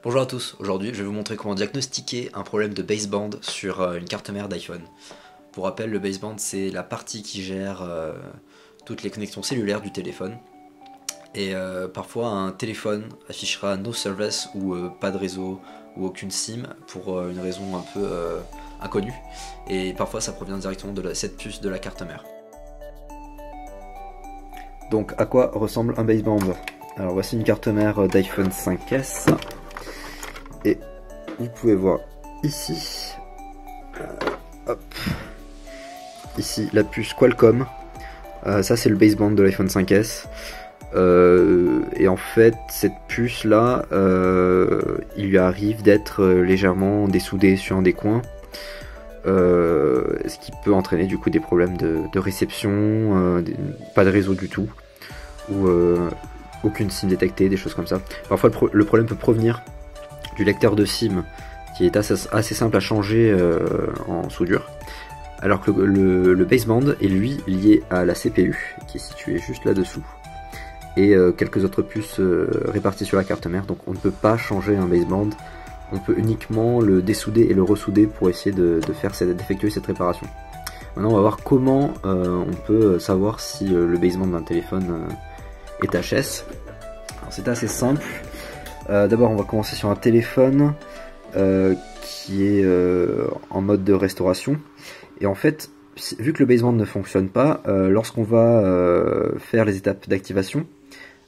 Bonjour à tous, aujourd'hui je vais vous montrer comment diagnostiquer un problème de baseband sur une carte mère d'iPhone. Pour rappel, le baseband c'est la partie qui gère toutes les connexions cellulaires du téléphone. Et parfois un téléphone affichera no service ou pas de réseau ou aucune SIM pour une raison un peu inconnue. Et parfois ça provient directement de cette puce de la carte mère. Donc à quoi ressemble un baseband? Alors voici une carte mère d'iPhone 5S. Et vous pouvez voir ici, hop, ici la puce Qualcomm, ça c'est le baseband de l'iPhone 5S, et en fait cette puce là, il lui arrive d'être légèrement dessoudée sur un des coins, ce qui peut entraîner du coup des problèmes de réception, pas de réseau du tout, ou aucune SIM détectée, des choses comme ça. Parfois le problème peut provenir du lecteur de SIM qui est assez simple à changer en soudure, alors que le baseband est lui lié à la CPU qui est située juste là-dessous et quelques autres puces réparties sur la carte mère. Donc on ne peut pas changer un baseband, on peut uniquement le dessouder et le ressouder pour essayer d'effectuer cette réparation. Maintenant on va voir comment on peut savoir si le baseband d'un téléphone est HS. Alors c'est assez simple. D'abord on va commencer sur un téléphone qui est en mode de restauration, et en fait vu que le baseband ne fonctionne pas, lorsqu'on va faire les étapes d'activation,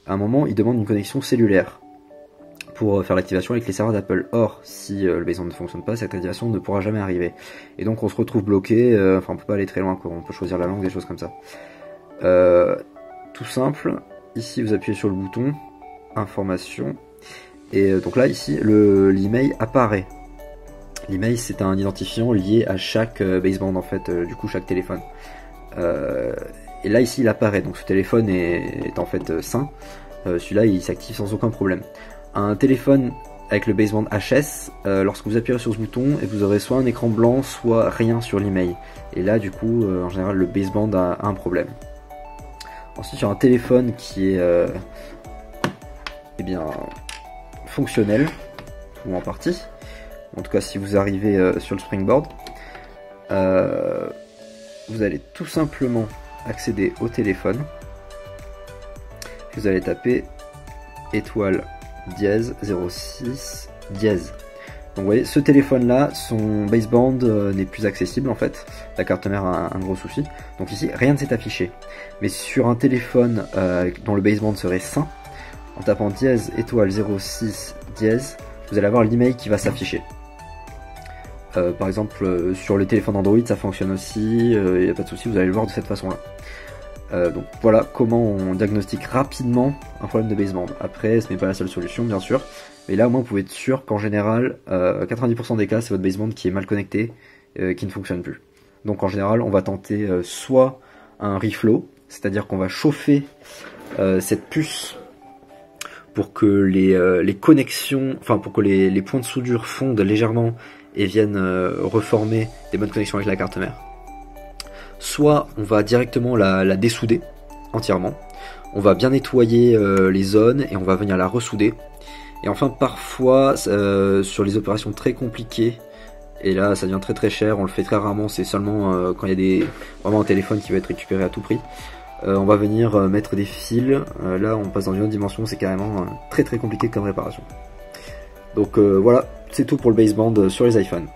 à un moment il demande une connexion cellulaire pour faire l'activation avec les serveurs d'Apple. Or si le baseband ne fonctionne pas, cette activation ne pourra jamais arriver, et donc on se retrouve bloqué, enfin on peut pas aller très loin quoi. On peut choisir la langue, des choses comme ça. Tout simple, ici vous appuyez sur le bouton information. Et donc là ici l'email apparaît. L'email c'est un identifiant lié à chaque baseband en fait, du coup chaque téléphone. Et là ici il apparaît, donc ce téléphone est en fait sain. Celui-là il s'active sans aucun problème. Un téléphone avec le baseband HS, lorsque vous appuyez sur ce bouton, et vous aurez soit un écran blanc soit rien sur l'email. Et là du coup en général le baseband a un problème. Ensuite sur un téléphone qui est eh bien fonctionnel, ou en partie, en tout cas si vous arrivez sur le Springboard, vous allez tout simplement accéder au téléphone, vous allez taper étoile dièse 06 dièse. Donc vous voyez, ce téléphone là, son baseband n'est plus accessible en fait, la carte mère a un gros souci, donc ici rien ne s'est affiché. Mais sur un téléphone dont le baseband serait sain, en tapant dièse étoile 06 dièse, vous allez avoir l'email qui va s'afficher. Par exemple sur les téléphones Android ça fonctionne aussi, il n'y a pas de souci, vous allez le voir de cette façon là. Donc voilà comment on diagnostique rapidement un problème de baseband. Après ce n'est pas la seule solution bien sûr, mais là au moins vous pouvez être sûr qu'en général 90% des cas c'est votre baseband qui est mal connecté, qui ne fonctionne plus. Donc en général on va tenter soit un reflow, c'est à dire qu'on va chauffer cette puce pour que les connexions, enfin pour que les points de soudure fondent légèrement et viennent reformer des bonnes connexions avec la carte mère. Soit on va directement la dessouder entièrement, on va bien nettoyer les zones et on va venir la ressouder. Et enfin parfois sur les opérations très compliquées, et là ça devient très cher, on le fait très rarement, c'est seulement quand il y a vraiment un téléphone qui va être récupéré à tout prix. On va venir mettre des fils, là on passe dans une autre dimension, c'est carrément très compliqué comme réparation. Donc voilà, c'est tout pour le baseband sur les iPhones.